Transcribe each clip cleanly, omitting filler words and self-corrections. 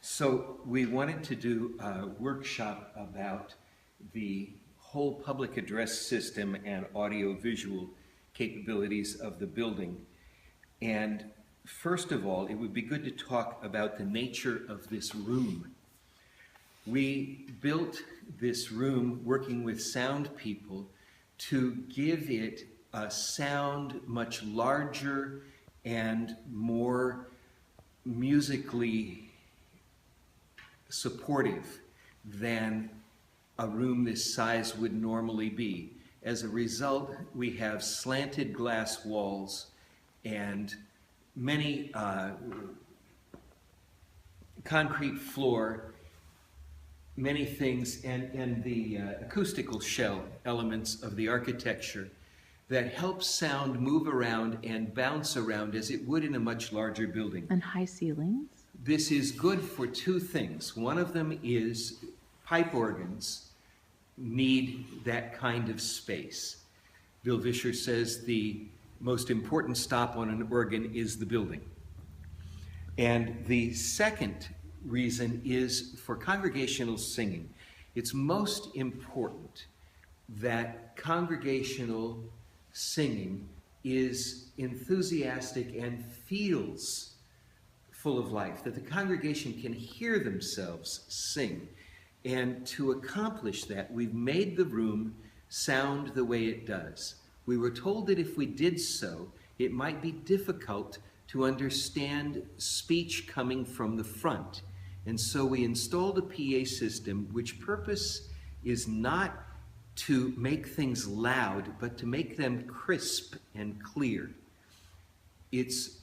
So we wanted to do a workshop about the whole public address system and audio-visual capabilities of the building. And first of all, it would be good to talk about the nature of this room. We built this room working with sound people to give it a sound much larger and more musically supportive than a room this size would normally be. As a result, we have slanted glass walls and many concrete floor, many things, and the acoustical shell elements of the architecture that help sound move around and bounce around as it would in a much larger building. And high ceilings. This is good for two things. One of them is pipe organs need that kind of space. Bill Vischer says the most important stop on an organ is the building. And the second reason is for congregational singing. It's most important that congregational singing is enthusiastic and feels full of life, that the congregation can hear themselves sing. And to accomplish that, we've made the room sound the way it does. We were told that if we did so, it might be difficult to understand speech coming from the front. And so we installed a PA system which purpose is not to make things loud, but to make them crisp and clear. Its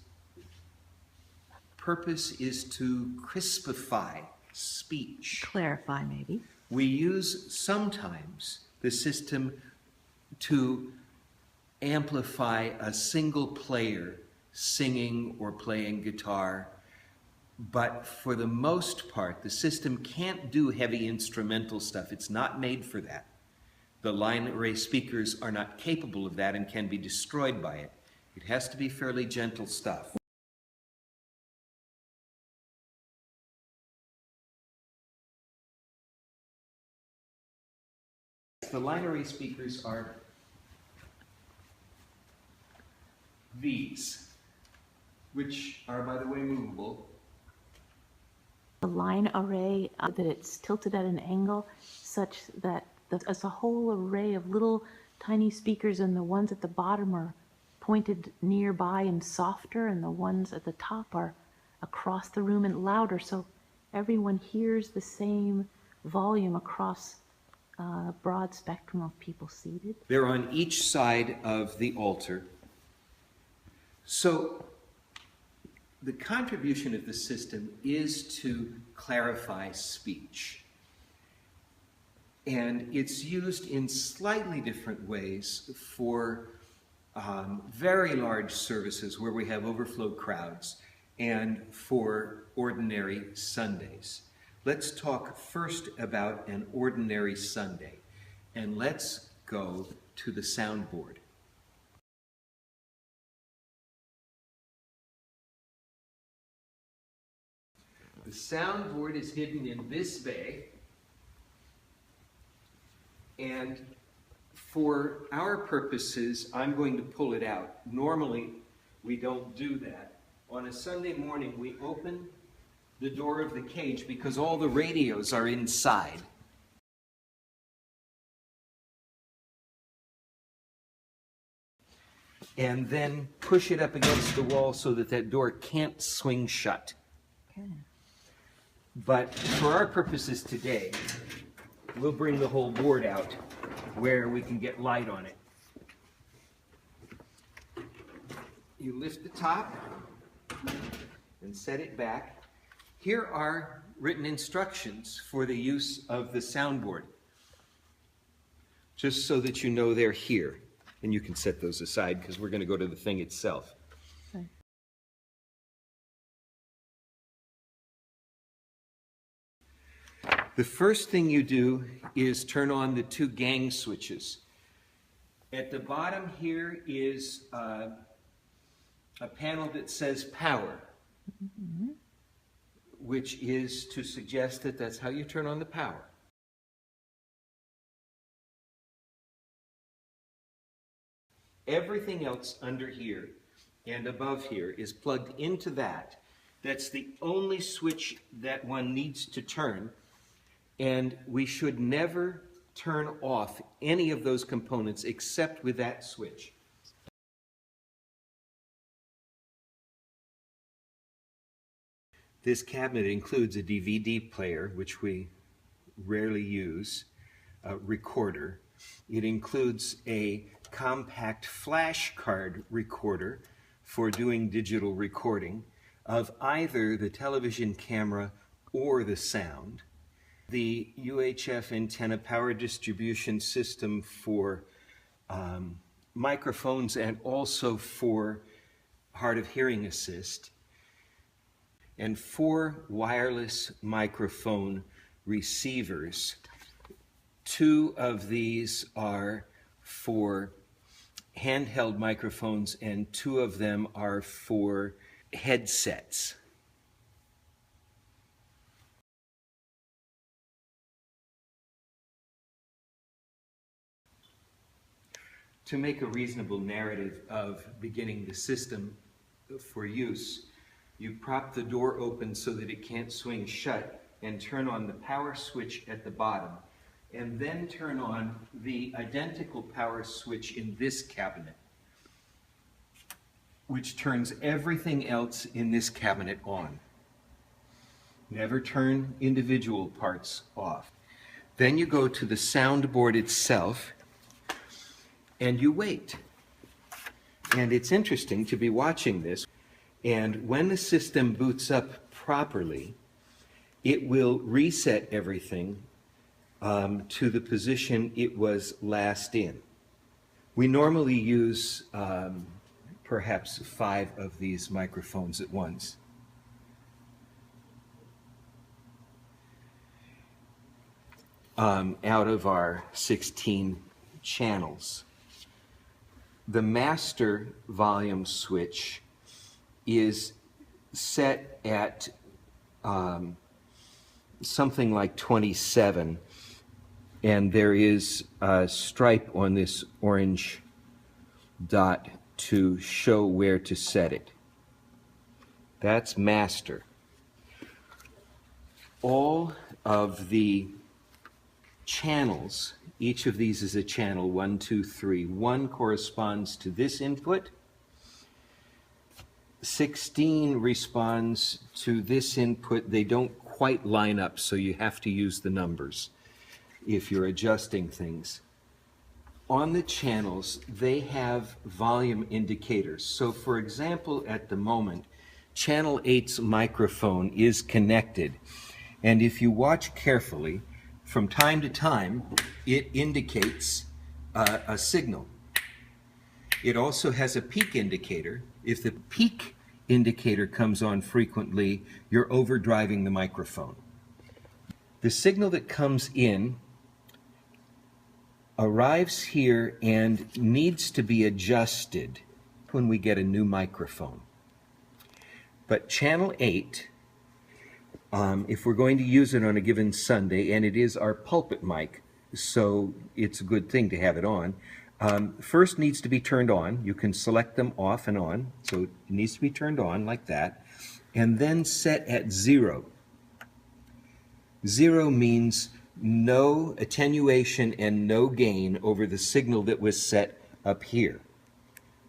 purpose is to crispify speech. Clarify, maybe. We use sometimes the system to amplify a single player singing or playing guitar, but for the most part, the system can't do heavy instrumental stuff. It's not made for that. The line array speakers are not capable of that and can be destroyed by it. It has to be fairly gentle stuff. The line array speakers are these, which are, by the way, movable. The line array, that it's tilted at an angle such that there's a whole array of little tiny speakers, and the ones at the bottom are pointed nearby and softer, and the ones at the top are across the room and louder, so everyone hears the same volume across a broad spectrum of people seated. They're on each side of the altar. So the contribution of the system is to clarify speech. And it's used in slightly different ways for very large services where we have overflow crowds and for ordinary Sundays. Let's talk first about an ordinary Sunday, and let's go to the soundboard. The soundboard is hidden in this bay, and for our purposes, I'm going to pull it out. Normally, we don't do that. On a Sunday morning, we open the door of the cage because all the radios are inside. And then push it up against the wall so that that door can't swing shut. Okay. But for our purposes today, we'll bring the whole board out where we can get light on it. You lift the top and set it back. Here are written instructions for the use of the soundboard, just so that you know they're here. And you can set those aside because we're going to go to the thing itself. Okay. The first thing you do is turn on the two gang switches. At the bottom here is a panel that says power. Mm-hmm. which is to suggest that that's how you turn on the power. Everything else under here and above here is plugged into that. That's the only switch that one needs to turn, and we should never turn off any of those components except with that switch. This cabinet includes a DVD player, which we rarely use, a recorder. It includes a compact flash card recorder for doing digital recording of either the television camera or the sound. The UHF antenna power distribution system for microphones and also for hard of hearing assist, and 4 wireless microphone receivers. 2 of these are for handheld microphones and 2 of them are for headsets. To make a reasonable narrative of beginning the system for use, you prop the door open so that it can't swing shut and turn on the power switch at the bottom, and then turn on the identical power switch in this cabinet, which turns everything else in this cabinet on. Never turn individual parts off. Then you go to the soundboard itself and you wait. And it's interesting to be watching this. And when the system boots up properly, it will reset everything to the position it was last in. We normally use perhaps 5 of these microphones at once. Out of our 16 channels. The master volume switch is set at something like 27, and there is a stripe on this orange dot to show where to set it. That's master. All of the channels, each of these is a channel, 1, 2, 3. 1 corresponds to this input. 16 responds to this input. They don't quite line up, so you have to use the numbers if you're adjusting things. On the channels, they have volume indicators. So for example, at the moment, channel 8's microphone is connected. And if you watch carefully, from time to time, it indicates a signal. It also has a peak indicator. If the peak indicator comes on frequently, you're overdriving the microphone. The signal that comes in arrives here and needs to be adjusted when we get a new microphone. But channel 8, if we're going to use it on a given Sunday, and it is our pulpit mic, so it's a good thing to have it on, first needs to be turned on. You can select them off and on, so it needs to be turned on like that, and then set at 0. 0 means no attenuation and no gain over the signal that was set up here,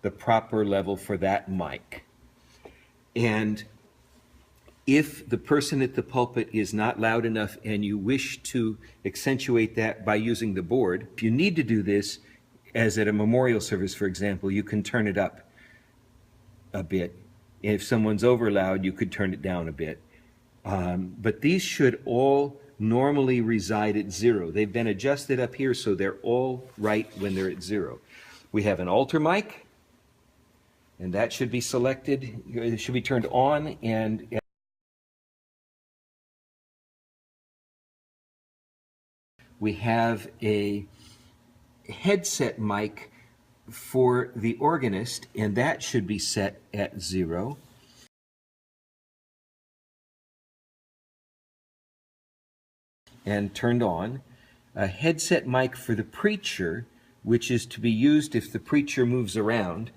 the proper level for that mic. And if the person at the pulpit is not loud enough and you wish to accentuate that by using the board, if you need to do this, as at a memorial service, for example, you can turn it up a bit. If someone's over loud, you could turn it down a bit. But these should all normally reside at 0. They've been adjusted up here, so they're all right when they're at 0. We have an altar mic, and that should be selected. It should be turned on, and we have a headset mic for the organist, and that should be set at 0. and turned on, a headset mic for the preacher, which is to be used if the preacher moves around,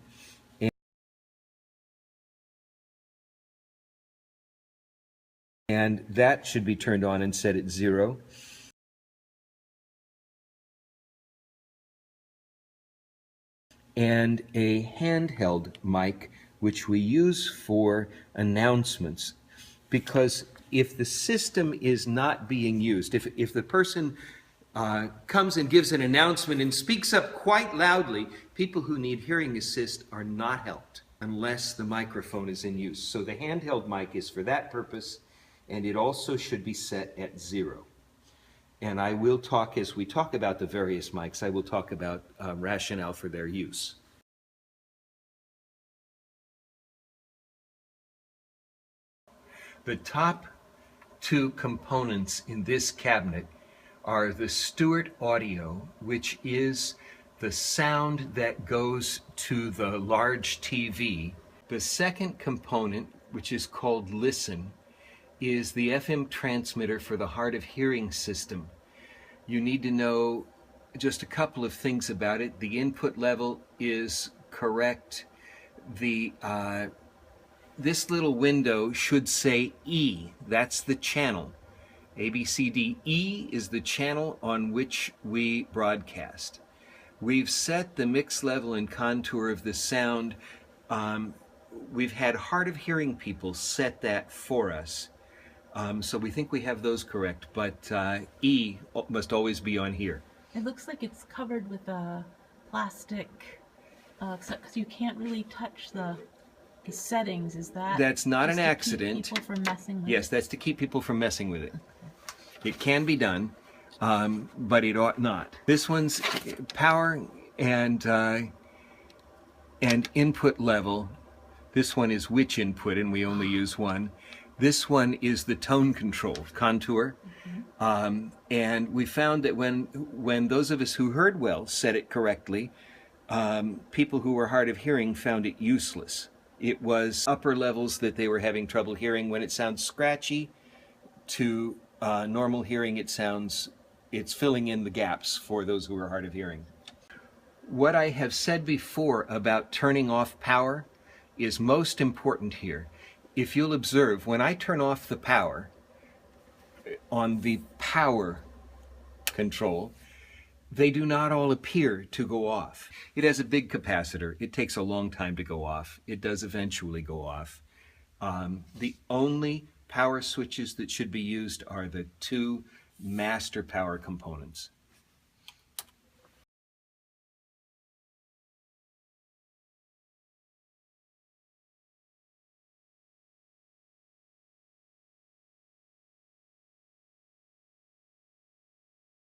and that should be turned on and set at 0. And a handheld mic, which we use for announcements, because if the system is not being used, if the person comes and gives an announcement and speaks up quite loudly, people who need hearing assist are not helped unless the microphone is in use. So the handheld mic is for that purpose, and it also should be set at 0. And I will talk, as we talk about the various mics, I will talk about rationale for their use. The top two components in this cabinet are the Stewart Audio, which is the sound that goes to the large TV. The second component, which is called Listen, is the FM transmitter for the hard of hearing system. You need to know just a couple of things about it. The input level is correct. This little window should say E. That's the channel. A, B, C, D. E is the channel on which we broadcast. We've set the mix level and contour of the sound. We've had hard of hearing people set that for us. So we think we have those correct, but E must always be on here. It looks like it's covered with a plastic, because you can't really touch the settings. Is that? That's not an just to accident. keep people from messing with Yes, it? that's to keep people from messing with it. It can be done, but it ought not. This one's power and input level. This one is which input, and we only use one. This one is the tone control, contour. And we found that when those of us who heard well said it correctly, people who were hard of hearing found it useless. It was upper levels that they were having trouble hearing. When it sounds scratchy, to normal hearing, it's filling in the gaps for those who are hard of hearing. What I have said before about turning off power is most important here. If you'll observe, when I turn off the power on the power control, they do not all appear to go off. It has a big capacitor. It takes a long time to go off. It does eventually go off. The only power switches that should be used are the two master power components.